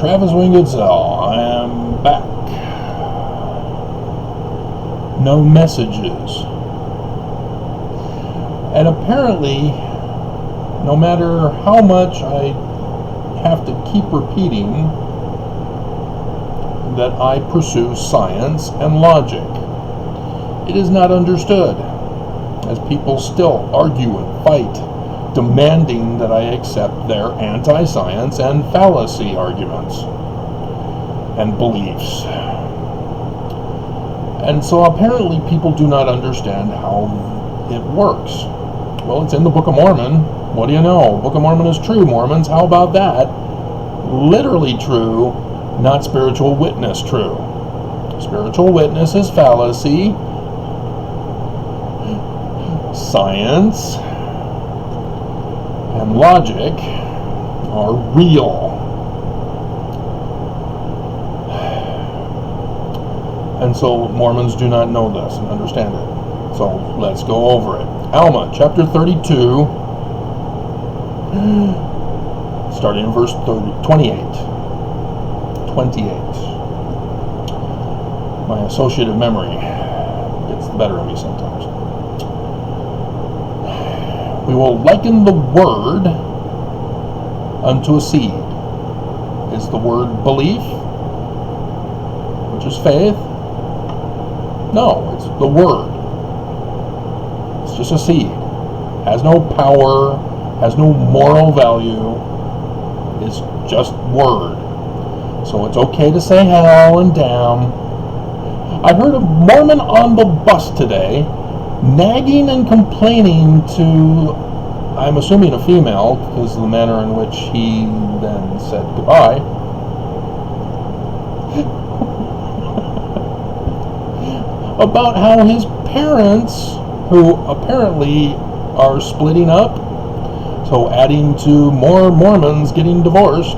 Travis Winged Cell. I am back. No messages. And apparently, no matter how much I have to keep repeating that I pursue science and logic, it is not understood, as people still argue and fight, demanding that I accept their anti-science and fallacy arguments and beliefs. And so apparently people do not understand how it works. Well, it's in the Book of Mormon. What do you know? Book of Mormon is true, Mormons. How about that? Literally true, not spiritual witness true. Spiritual witness is fallacy. Science and logic are real. And so Mormons do not know this and understand it. So let's go over it. Alma, chapter 32, starting in verse 28. My associative memory gets the better of me sometimes. We will liken the word unto a seed. Is the word belief, which is faith? No, it's the word. It's just a seed. Has no power, has no moral value. It's just word. So it's okay to say hell and damn. I heard a Mormon on the bus today nagging and complaining to, I'm assuming a female, because of the manner in which he then said goodbye, about how his parents, who apparently are splitting up, so adding to more Mormons getting divorced,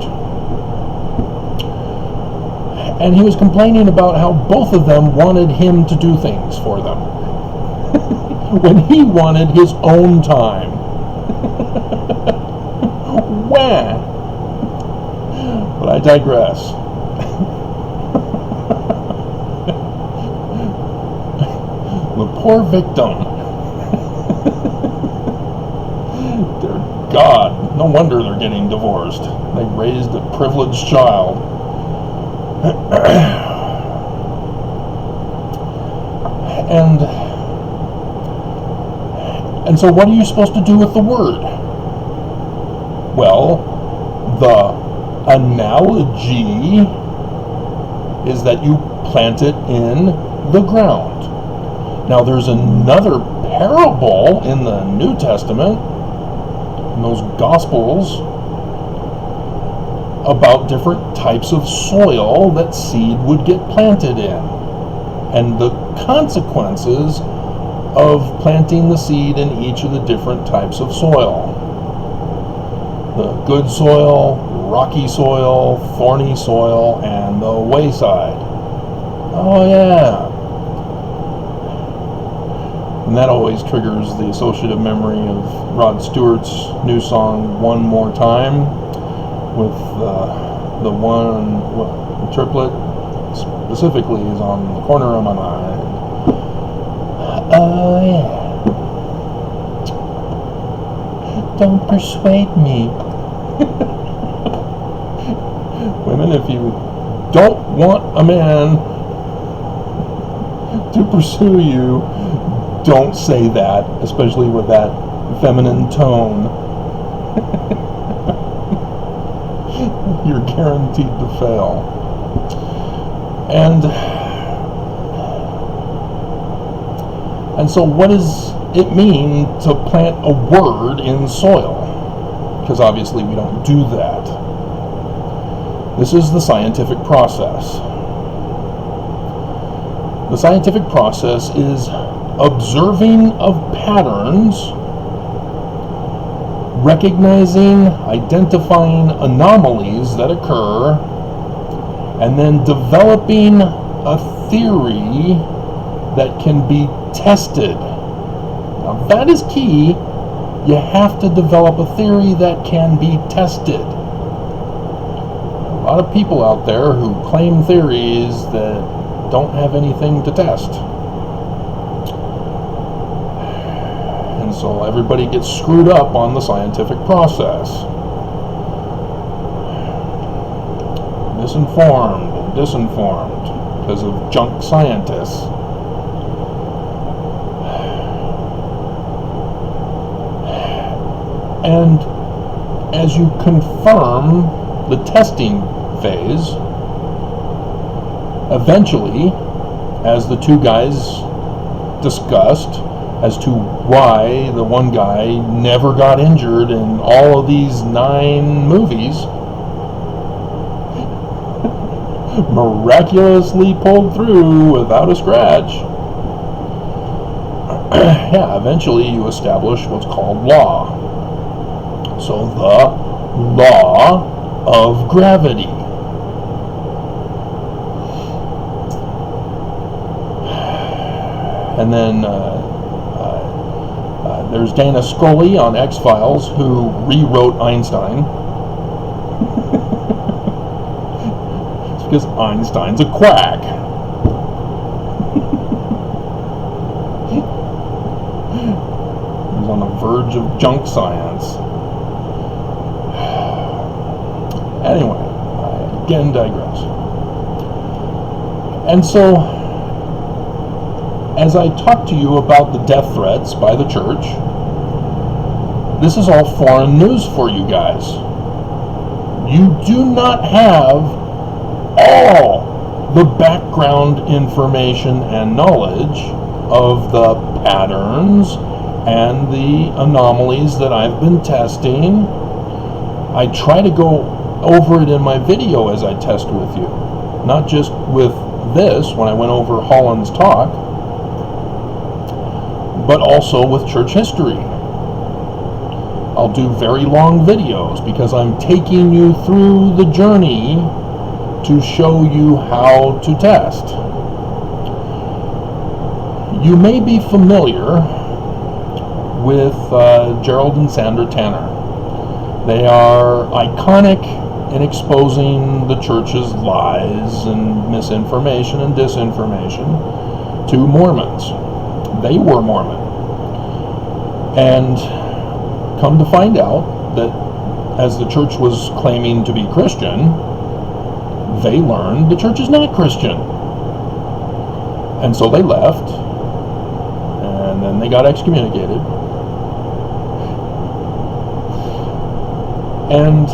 and he was complaining about how both of them wanted him to do things for them when he wanted his own time. Wah! But I digress. The poor victim. Dear God, no wonder they're getting divorced. They raised a privileged child. And so what are you supposed to do with the word? Well, the analogy is that you plant it in the ground. Now there's another parable in the New Testament, in those Gospels, about different types of soil that seed would get planted in, and the consequences of planting the seed in each of the different types of soil. The good soil, rocky soil, thorny soil, and the wayside. Oh yeah. And that always triggers the associative memory of Rod Stewart's new song, One More Time, with the one triplet specifically is on the corner of my mind. Oh yeah. Don't persuade me. Women, if you don't want a man to pursue you, don't say that, especially with that feminine tone. You're guaranteed to fail. And so what does it mean to plant a word in soil? Because obviously we don't do that. This is the scientific process. The scientific process is observing of patterns, recognizing, identifying anomalies that occur, and then developing a theory that can be tested. Now that is key. You have to develop a theory that can be tested. lot of people out there who claim theories that don't have anything to test. And so everybody gets screwed up on the scientific process. Misinformed and disinformed because of junk scientists. And as you confirm the testing phase, eventually, as the two guys discussed, as to why the one guy never got injured in all of these 9 movies, miraculously pulled through without a scratch. Yeah, eventually you establish what's called law. So the law of gravity. And then there's Dana Scully on X-Files who rewrote Einstein. It's because Einstein's a quack. He's on the verge of junk science. Anyway, I again digress. And so, as I talk to you about the death threats by the church, this is all foreign news for you guys. You do not have all the background information and knowledge of the patterns and the anomalies that I've been testing. I try to go over it in my video as I test with you, not just with this when I went over Holland's talk, but also with church history. I'll do very long videos because I'm taking you through the journey to show you how to test. You may be familiar with Gerald and Sandra Tanner. They are iconic in exposing the church's lies and misinformation and disinformation to Mormons. They were Mormon. And come to find out that as the church was claiming to be Christian, they learned the church is not Christian. And so they left, and then they got excommunicated. And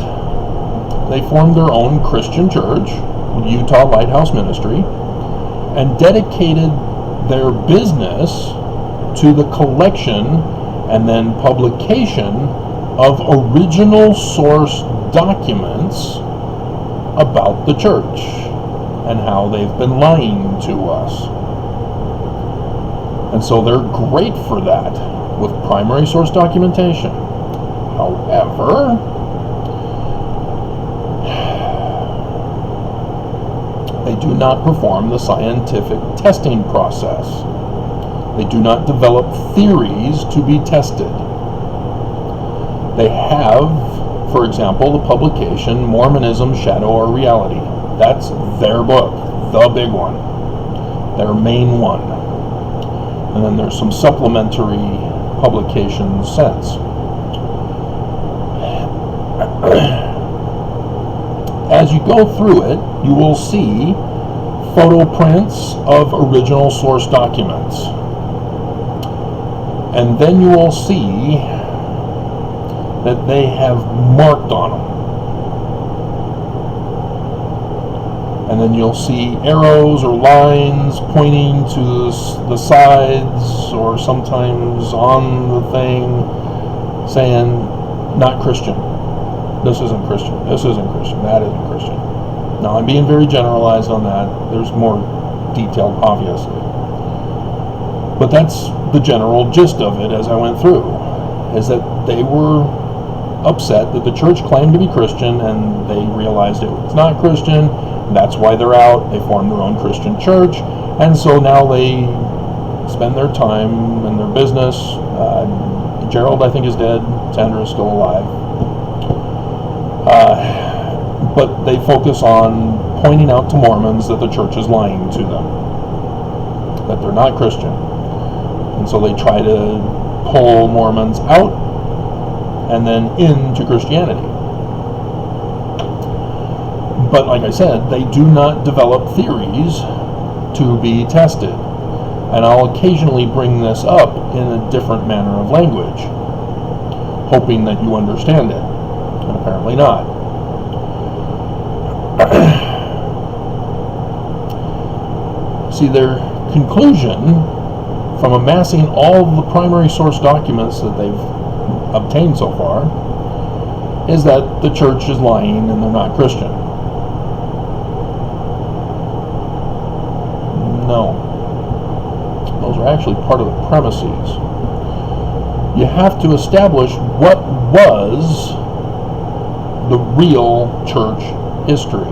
they formed their own Christian church, Utah Lighthouse Ministry, and dedicated their business to the collection and then publication of original source documents about the church and how they've been lying to us. And so they're great for that with primary source documentation. However, they do not perform the scientific testing process. They do not develop theories to be tested. They have, for example, the publication Mormonism, Shadow or Reality. That's their book, the big one, their main one. And then there's some supplementary publications since. As you go through it, you will see photo prints of original source documents. And then you will see that they have marked on them. And then you'll see arrows or lines pointing to the sides or sometimes on the thing saying, not Christian. This isn't Christian. This isn't Christian. That isn't Christian. Now, I'm being very generalized on that. There's more detailed, obviously. But that's the general gist of it as I went through, is that they were upset that the church claimed to be Christian and they realized it was not Christian. That's why they're out. They formed their own Christian church. And so now they spend their time and their business. Gerald, I think, is dead. Sandra is still alive. but they focus on pointing out to Mormons that the church is lying to them, that they're not Christian. And so they try to pull Mormons out and then into Christianity. But like I said, they do not develop theories to be tested. And I'll occasionally bring this up in a different manner of language, hoping that you understand it. And apparently not. See, their conclusion from amassing all of the primary source documents that they've obtained so far is that the church is lying and they're not Christian. No. Those are actually part of the premises. You have to establish what was the real church history.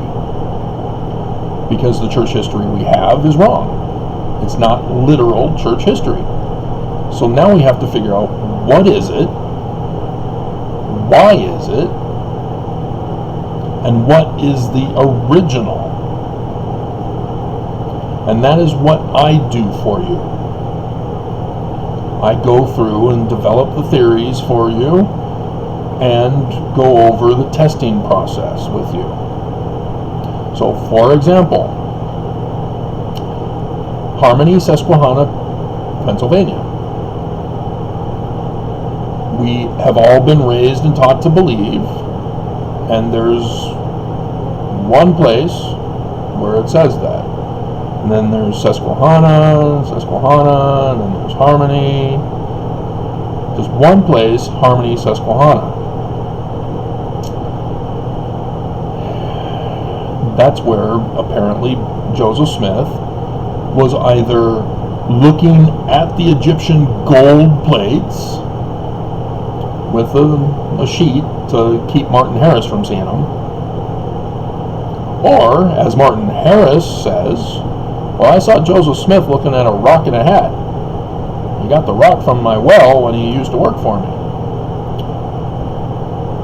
Because the church history we have is wrong. It's not literal church history. So now we have to figure out, what is it? Why is it? And what is the original? And that is what I do for you. I go through and develop the theories for you and go over the testing process with you. So, for example, Harmony, Susquehanna, Pennsylvania. We have all been raised and taught to believe, and there's one place where it says that. And then there's Susquehanna, and then there's Harmony. Just one place, Harmony, Susquehanna. That's where apparently Joseph Smith was either looking at the Egyptian gold plates with a sheet to keep Martin Harris from seeing them, or, as Martin Harris says, well, I saw Joseph Smith looking at a rock in a hat. He got the rock from my well when he used to work for me.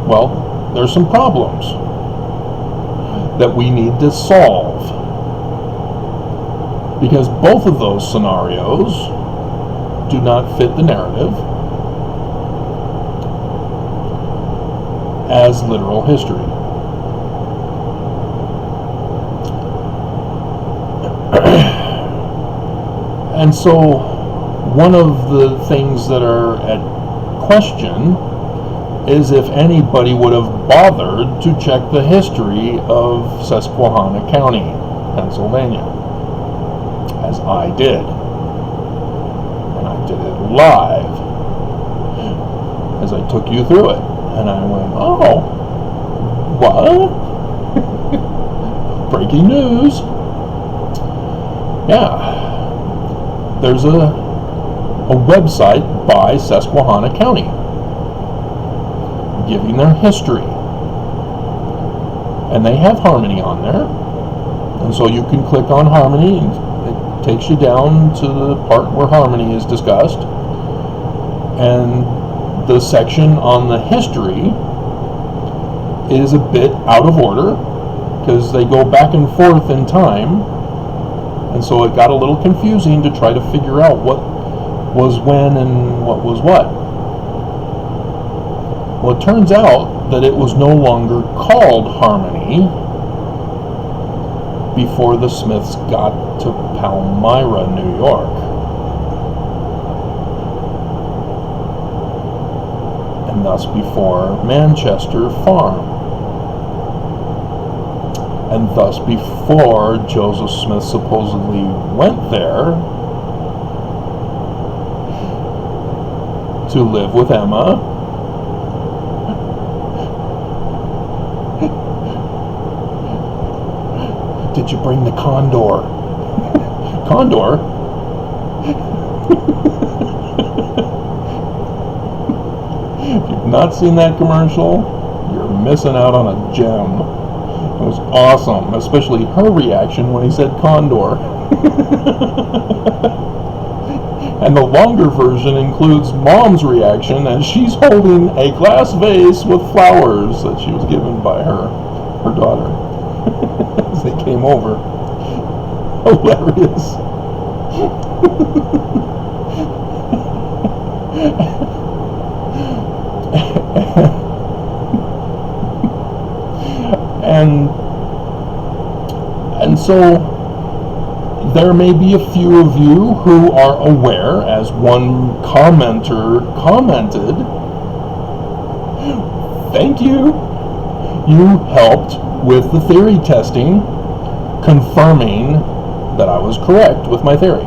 Well, there's some problems that we need to solve, because both of those scenarios do not fit the narrative as literal history. And so one of the things that are at question is if anybody would have bothered to check the history of Susquehanna County, Pennsylvania, as I did. And I did it live as I took you through it. And I went, oh, what? Breaking news. Yeah. There's a website by Susquehanna County giving their history. And they have Harmony on there. And so you can click on Harmony and it takes you down to the part where Harmony is discussed. And the section on the history is a bit out of order because they go back and forth in time. And so it got a little confusing to try to figure out what was when and what was what. Well, it turns out that it was no longer called Harmony before the Smiths got to Palmyra, New York. And thus before Manchester Farm. And thus before Joseph Smith supposedly went there to live with Emma. Did you bring the condor? Condor? If you've not seen that commercial, you're missing out on a gem. It was awesome, especially her reaction when he said condor. And the longer version includes Mom's reaction as she's holding a glass vase with flowers that she was given by her her daughter, as they came over. Hilarious. and so there may be a few of you who are aware, as one commenter commented, thank you, you helped with the theory testing, confirming that I was correct with my theory.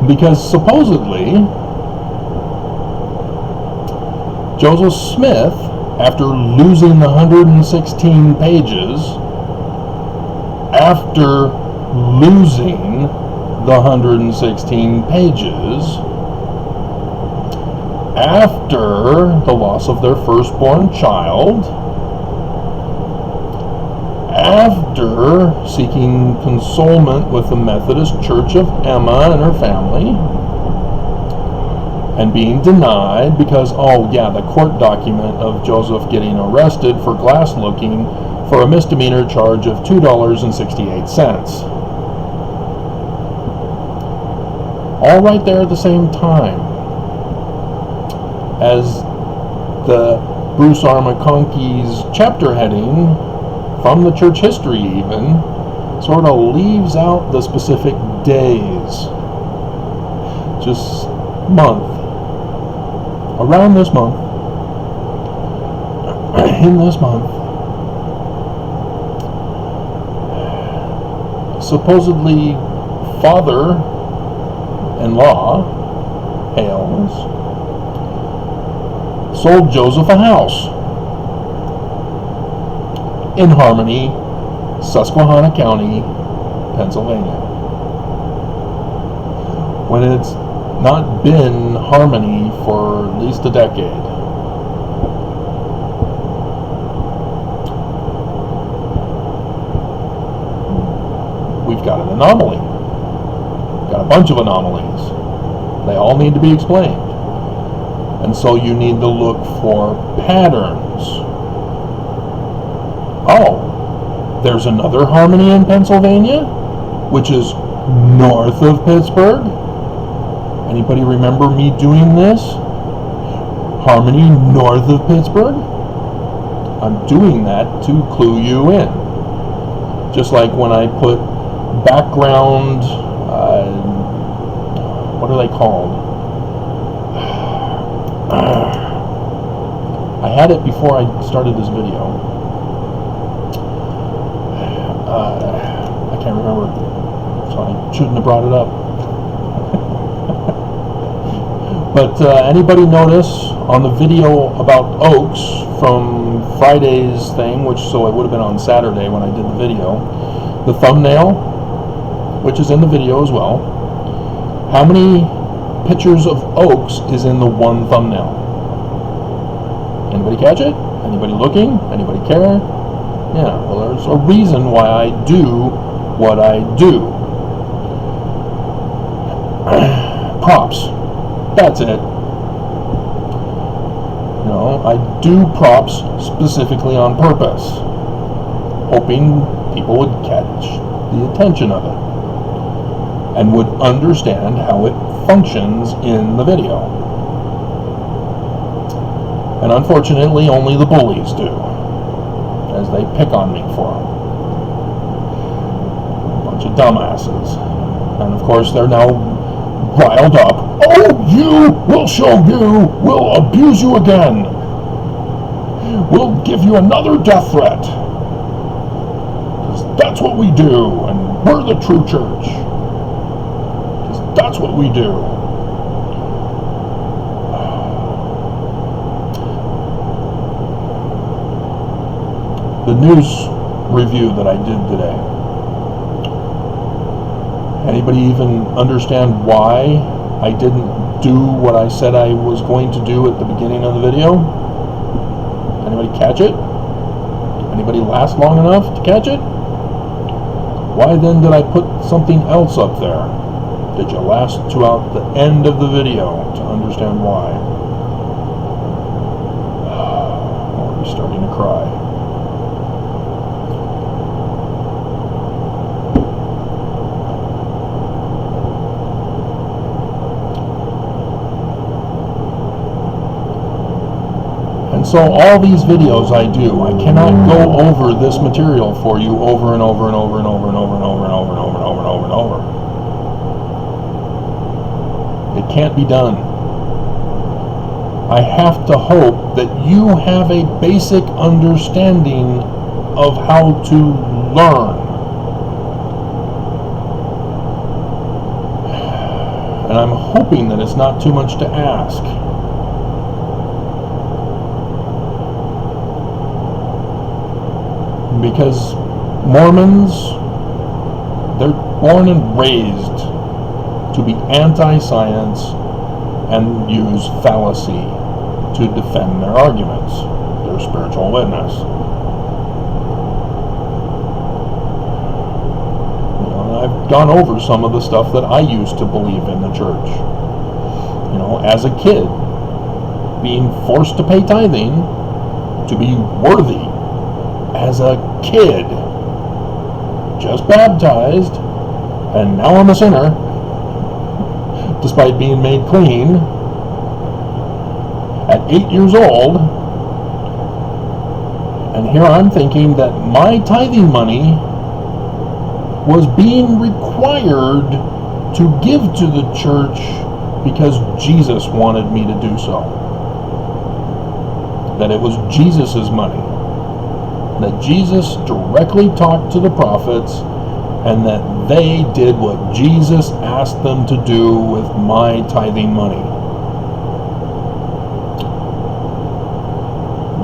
Because supposedly, Joseph Smith, after losing the 116 pages, after losing the 116 pages, after the loss of their firstborn child, after seeking consolement with the Methodist Church of Emma and her family, and being denied because, oh yeah, the court document of Joseph getting arrested for glass looking for a misdemeanor charge of $2.68. All right there at the same time as the Bruce R. McConkey's chapter heading from the church history even sort of leaves out the specific days. Just month. Around this month. In this month. Supposedly father-in-law Hales sold Joseph a house in Harmony, Susquehanna County, Pennsylvania, when it's not been Harmony for at least a decade. We've got an anomaly. We've got a bunch of anomalies. They all need to be explained. And so you need to look for patterns. Oh, there's another Harmony in Pennsylvania, which is north of Pittsburgh. Anybody remember me doing this? Harmony north of Pittsburgh? I'm doing that to clue you in. Just like when I put background, what are they called? I had it before I started this video. I can't remember, so I shouldn't have brought it up. But anybody notice on the video about Oaks from Friday's thing, so it would have been on Saturday when I did the video, the thumbnail, which is in the video as well, how many pictures of Oaks is in the one thumbnail? Anybody catch it? Anybody looking? Anybody care? Yeah, well, there's a reason why I do what I do. Props. That's it. You know, I do props specifically on purpose, hoping people would catch the attention of it and would understand how it functions in the video. And unfortunately, only the bullies do, as they pick on me for them. A bunch of dumbasses. And of course, they're now riled up. Oh, we'll show you, we'll abuse you again. We'll give you another death threat. 'Cause that's what we do, and we're the true church. 'Cause that's what we do. The news review that I did today. Anybody even understand why I didn't do what I said I was going to do at the beginning of the video? Anybody catch it? Anybody last long enough to catch it? Why then did I put something else up there? Did you last throughout the end of the video to understand why? More starting to cry. And so all these videos I do, I cannot go over this material for you over and over and over and over and over and over and over and over and over and over and over. It can't be done. I have to hope that you have a basic understanding of how to learn. And I'm hoping that it's not too much to ask. Because Mormons, they're born and raised to be anti-science and use fallacy to defend their arguments, their spiritual witness. You know, I've gone over some of the stuff that I used to believe in the church. You know, as a kid, being forced to pay tithing to be worthy. As a kid, just baptized, and now I'm a sinner, despite being made clean, at 8 years old, and here I'm thinking that my tithing money was being required to give to the church because Jesus wanted me to do so. That it was Jesus' money. That Jesus directly talked to the prophets and that they did what Jesus asked them to do with my tithing money.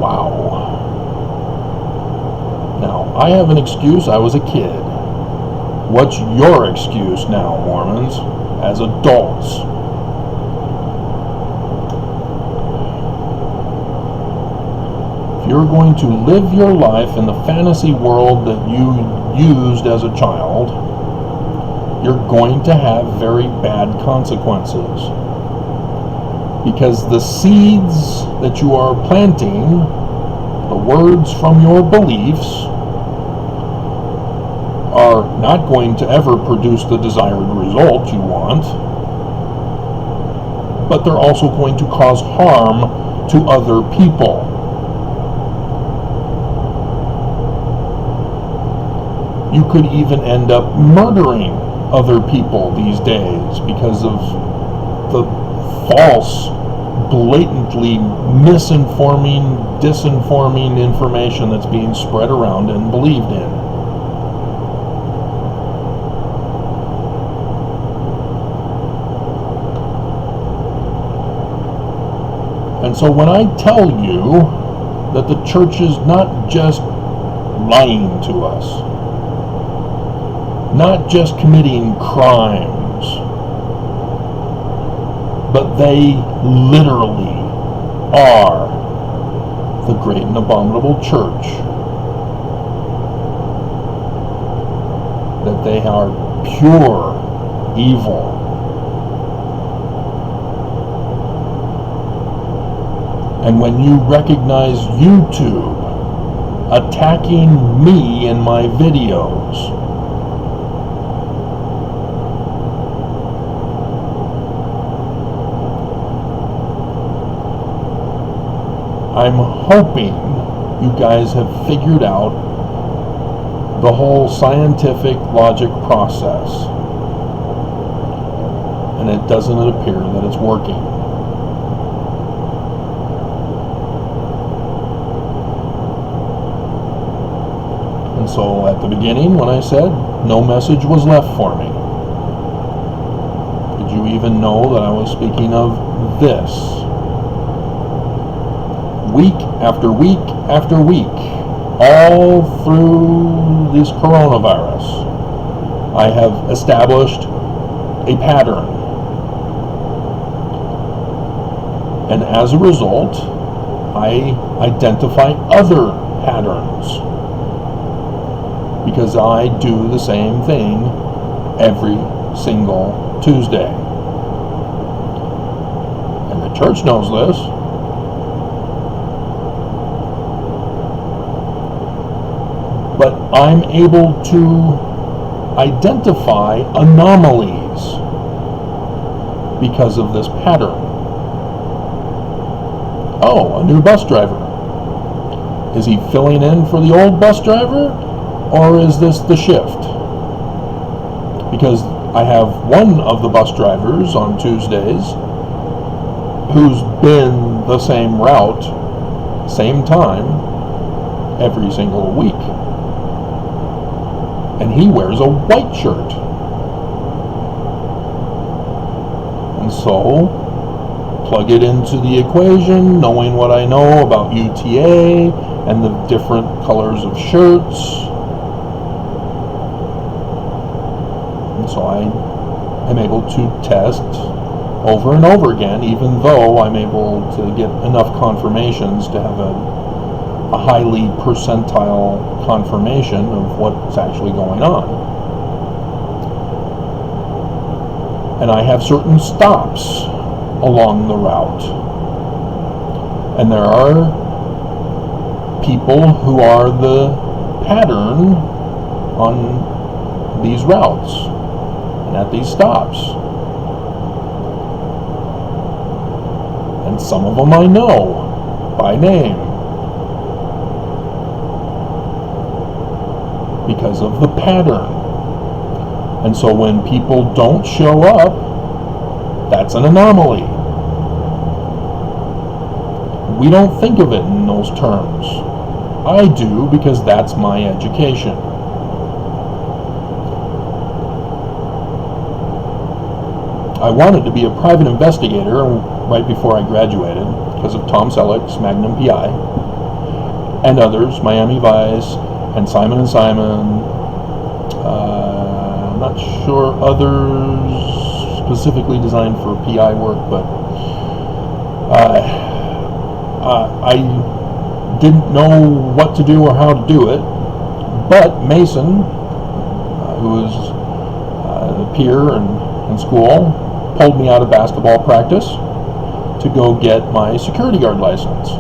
Wow. Now, I have an excuse. I was a kid. What's your excuse now, Mormons, as adults? You're going to live your life in the fantasy world that you used as a child, you're going to have very bad consequences. Because the seeds that you are planting, the words from your beliefs, are not going to ever produce the desired result you want, but they're also going to cause harm to other people. You could even end up murdering other people these days because of the false, blatantly misinforming, disinforming information that's being spread around and believed in. And so when I tell you that the church is not just lying to us, not just committing crimes, but they literally are the great and abominable church, that they are pure evil. And when you recognize YouTube attacking me in my videos, I'm hoping you guys have figured out the whole scientific logic process, and it doesn't appear that it's working. And so at the beginning, when I said no message was left for me, did you even know that I was speaking of this? Week after week after week, all through this coronavirus, I have established a pattern. And as a result, I identify other patterns. Because I do the same thing every single Tuesday. And the church knows this. I'm able to identify anomalies because of this pattern. Oh, a new bus driver. Is he filling in for the old bus driver, or is this the shift? Because I have one of the bus drivers on Tuesdays who's been the same route, same time, every single week. And he wears a white shirt. And so, plug it into the equation, knowing what I know about UTA and the different colors of shirts. And so I am able to test over and over again, even though I'm able to get enough confirmations to have a highly percentile confirmation of what's actually going on. And I have certain stops along the route. And there are people who are the pattern on these routes and at these stops. And some of them I know by name because of the pattern. And so when people don't show up, that's an anomaly. We don't think of it in those terms. I do, because that's my education. I wanted to be a private investigator right before I graduated because of Tom Selleck's Magnum PI and others, Miami Vice and Simon & Simon. I'm not sure others specifically designed for PI work, but I didn't know what to do or how to do it. But Mason, who was a peer in school, pulled me out of basketball practice to go get my security guard license.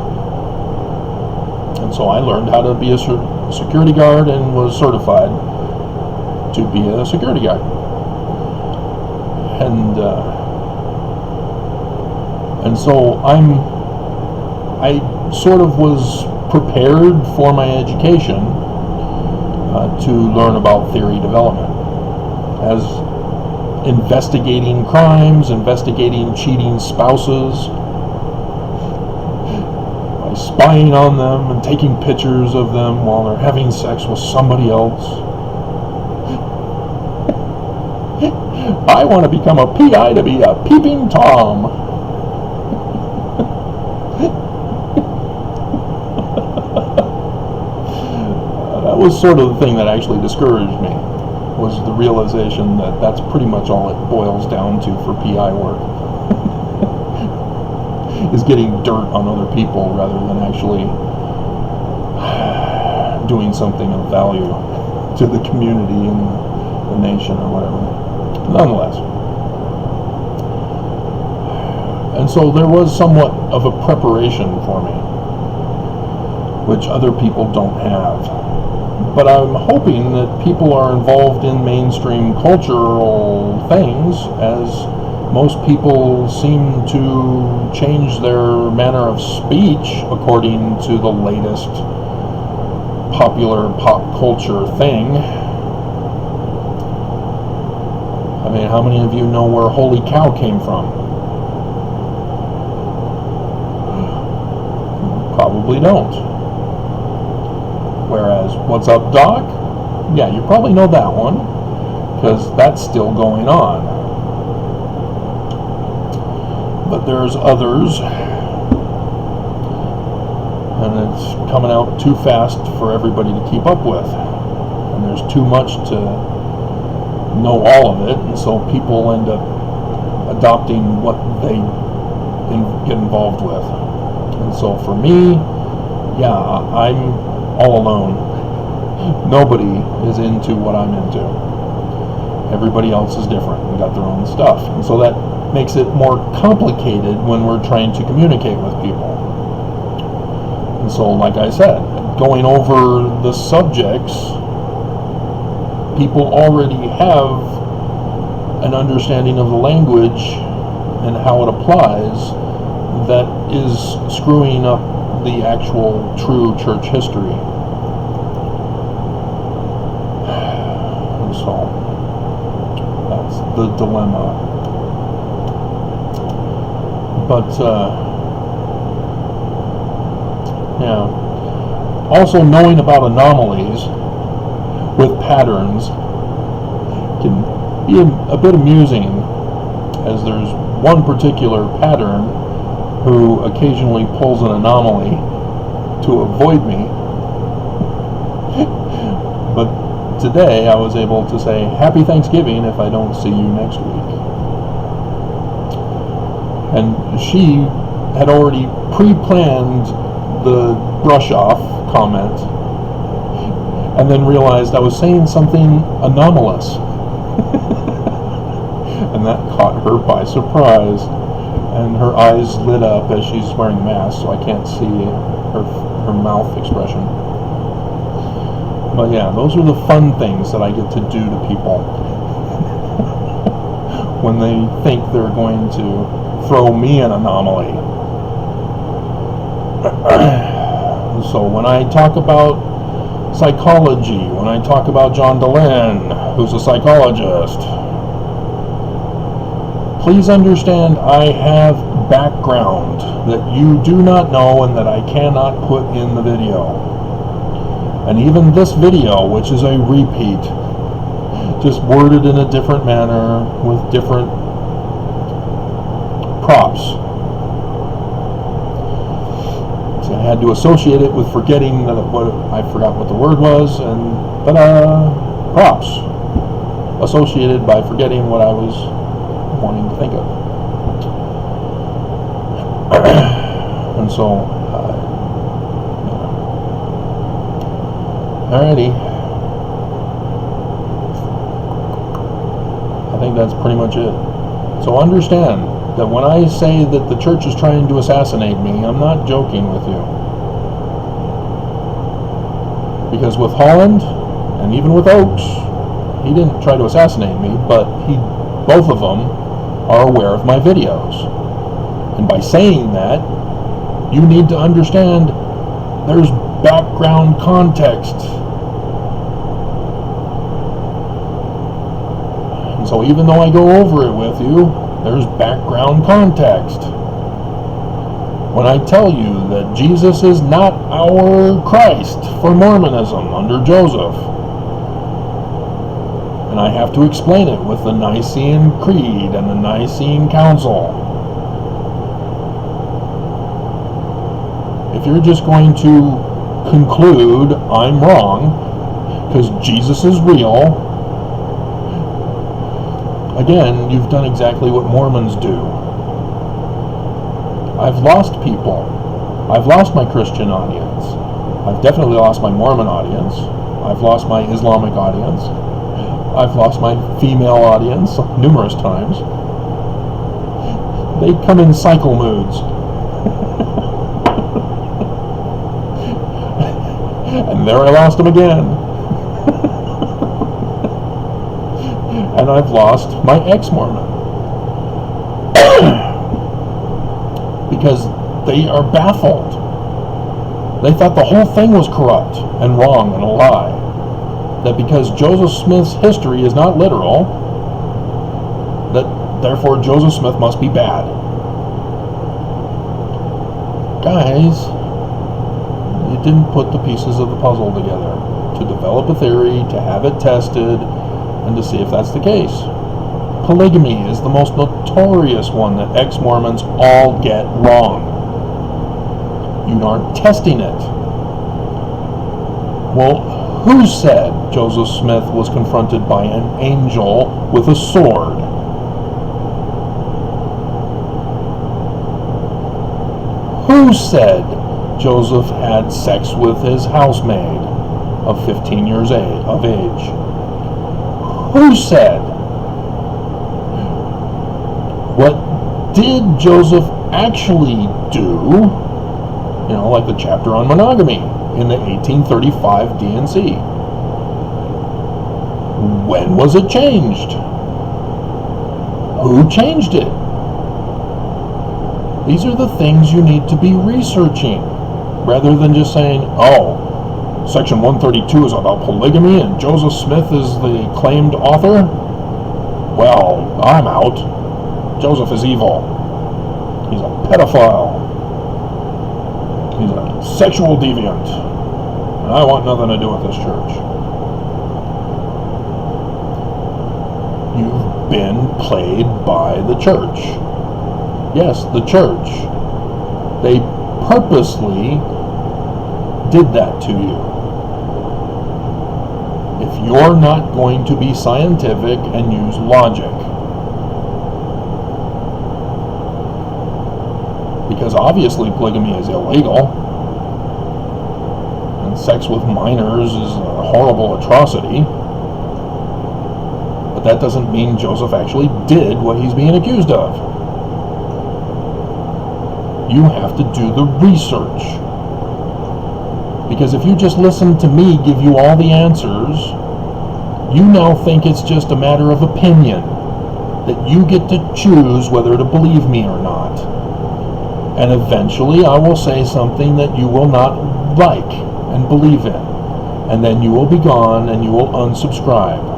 And so I learned how to be a security guard and was certified to be a security guard. And so I sort of was prepared for my education to learn about theory development as investigating crimes, investigating cheating spouses, by spying on them and taking pictures of them while they're having sex with somebody else. I want to become a PI to be a peeping Tom. That was sort of the thing that actually discouraged me, was the realization that that's pretty much all it boils down to for PI work. Is getting dirt on other people rather than actually doing something of value to the community and the nation or whatever. Nonetheless. And so there was somewhat of a preparation for me, which other people don't have. But I'm hoping that people are involved in mainstream cultural things, as most people seem to change their manner of speech according to the latest popular pop culture thing. I mean, how many of you know where holy cow came from? Probably don't. Whereas, what's up, Doc? Yeah, you probably know that one, because that's still going on. But there's others, and it's coming out too fast for everybody to keep up with. And there's too much to know all of it, and so people end up adopting what they get involved with. And so for me, yeah, I'm all alone. Nobody is into what I'm into. Everybody else is different and got their own stuff. And so that makes it more complicated when we're trying to communicate with people. And so, like I said, going over the subjects people already have an understanding of the language and how it applies that is screwing up the actual true church history. So that's the dilemma. But yeah, also knowing about anomalies with patterns can be a bit amusing, as there's one particular pattern who occasionally pulls an anomaly to avoid me. But today I was able to say Happy Thanksgiving if I don't see you next week. And she had already pre-planned the brush-off comment, and then realized I was saying something anomalous. And that caught her by surprise, and her eyes lit up as she's wearing a mask, so I can't see her mouth expression. But yeah, those are the fun things that I get to do to people when they think they're going to throw me an anomaly. So when I talk about psychology, when I talk about John Dehlin, who's a psychologist, please understand I have background that you do not know and that I cannot put in the video. And even this video, which is a repeat, just worded in a different manner with different props. So I had to associate it with forgetting I forgot what the word was, and props associated by forgetting what I was wanting to think of. And so alrighty, I think that's pretty much it. So understand that when I say that the church is trying to assassinate me, I'm not joking with you. Because with Holland, and even with Oakes, he didn't try to assassinate me, but both of them are aware of my videos. And by saying that, you need to understand there's background context. And so even though I go over it with you, there's background context. When I tell you that Jesus is not our Christ for Mormonism under Joseph, and I have to explain it with the Nicene Creed and the Nicene Council. If you're just going to conclude I'm wrong because Jesus is real, again, you've done exactly what Mormons do. I've lost people. I've lost my Christian audience. I've definitely lost my Mormon audience. I've lost my Islamic audience. I've lost my female audience numerous times. They come in cycle moods. And there I lost them again. And I've lost my ex-Mormon. Because they are baffled. They thought the whole thing was corrupt and wrong and a lie. That because Joseph Smith's history is not literal, that therefore Joseph Smith must be bad. Guys, you didn't put the pieces of the puzzle together to develop a theory, to have it tested, and to see if that's the case. Polygamy is the most notorious one that ex-Mormons all get wrong. You aren't testing it. Well, who said Joseph Smith was confronted by an angel with a sword? Who said Joseph had sex with his housemaid of 15 years of age? Who said? What did Joseph actually do? You know, like the chapter on monogamy in the 1835 D&C. When was it changed? Who changed it? These are the things you need to be researching, rather than just saying, oh, Section 132 is about polygamy and Joseph Smith is the claimed author? Well, I'm out. Joseph is evil. He's a pedophile. He's a sexual deviant. And I want nothing to do with this church. You've been played by the church. Yes, the church. They purposely did that to you. If you're not going to be scientific and use logic. Because obviously polygamy is illegal. And sex with minors is a horrible atrocity. But that doesn't mean Joseph actually did what he's being accused of. You have to do the research. Because if you just listen to me give you all the answers, you now think it's just a matter of opinion, that you get to choose whether to believe me or not. And eventually I will say something that you will not like and believe in. And then you will be gone and you will unsubscribe.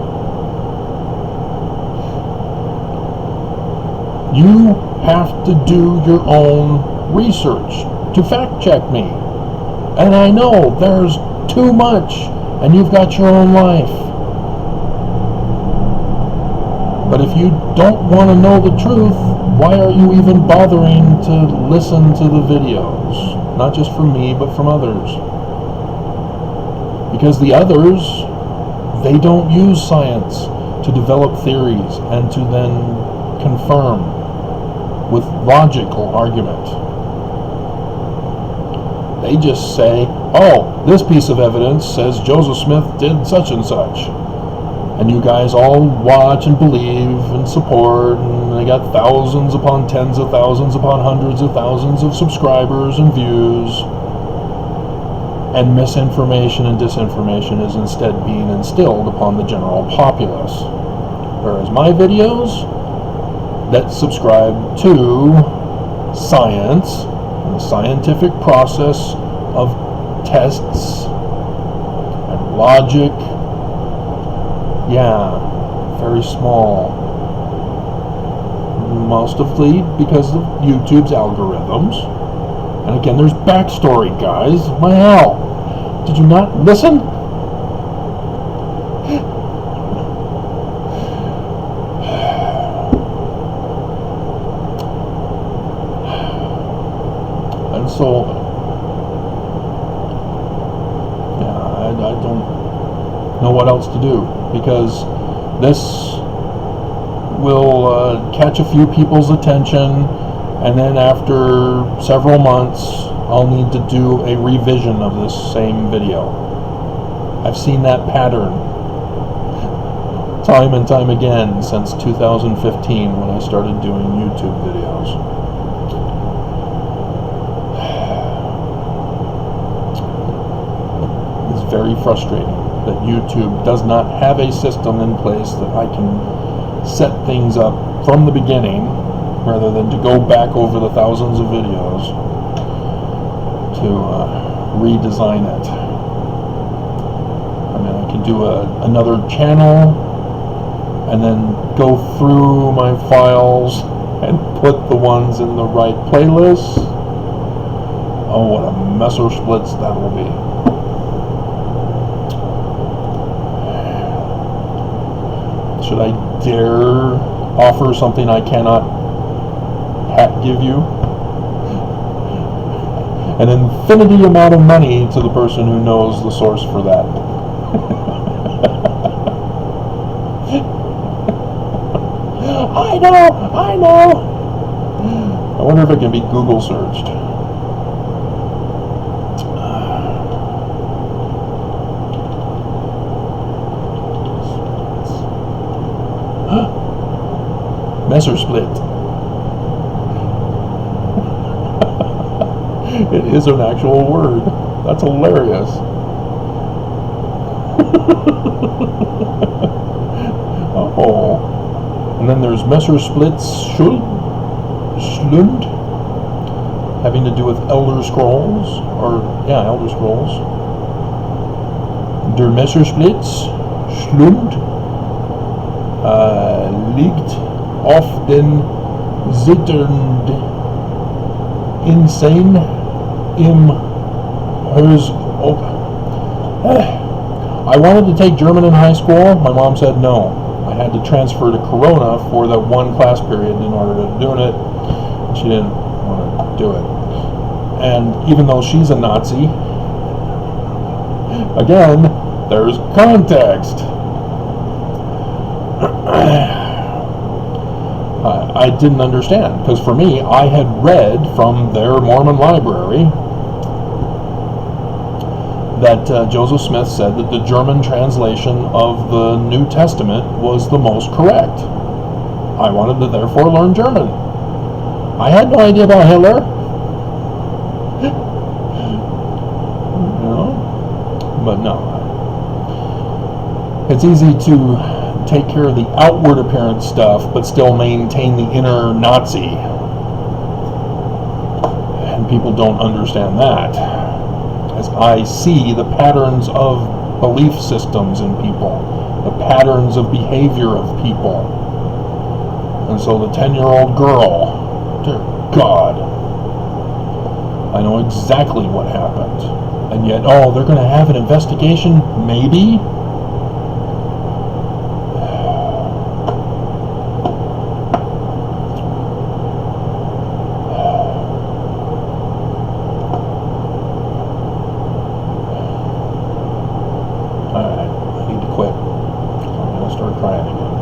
You have to do your own research to fact check me. And I know there's too much and you've got your own life. But if you don't want to know the truth, why are you even bothering to listen to the videos? Not just from me, but from others. Because the others, they don't use science to develop theories and to then confirm with logical argument. They just say, oh, this piece of evidence says Joseph Smith did such and such. And you guys all watch and believe and support, and they got thousands upon tens of thousands upon hundreds of thousands of subscribers and views. And misinformation and disinformation is instead being instilled upon the general populace. Whereas my videos that subscribe to science, and the scientific process of tests and logic, yeah, very small. Mostly because of YouTube's algorithms. And again, there's backstory, guys. My hell. Did you not listen? And so, yeah, I don't know what else to do. Because this will catch a few people's attention, and then after several months I'll need to do a revision of this same video. I've seen that pattern time and time again since 2015 when I started doing YouTube videos. It's very frustrating that YouTube does not have a system in place that I can set things up from the beginning, rather than to go back over the thousands of videos to redesign it. I mean, I can do another channel and then go through my files and put the ones in the right playlist. Oh, what a messer splits that will be. Should I dare offer something I cannot give you? An infinity amount of money to the person who knows the source for that. I know! I wonder if it can be Google searched. Messer split. It is an actual word. That's hilarious. And then there's Messersplit's Schlund, having to do with Elder Scrolls, Elder Scrolls. Der Messersplitz Schlund liegt auf den zitternd insane im Hers. I wanted to take German in high school. My mom said no. I had to transfer to Corona for that one class period in order to do it. She didn't want to do it. And even though she's a Nazi, again, there's context. I didn't understand, because for me, I had read from their Mormon library that Joseph Smith said that the German translation of the New Testament was the most correct. I wanted to therefore learn German. I had no idea about Hitler. But no. It's easy to take care of the outward appearance stuff, but still maintain the inner Nazi. And people don't understand that. As I see the patterns of belief systems in people, the patterns of behavior of people. And so the 10-year-old girl, dear God, I know exactly what happened. And yet, they're going to have an investigation? Maybe? Alright, I need to quit. I'm going to start crying again.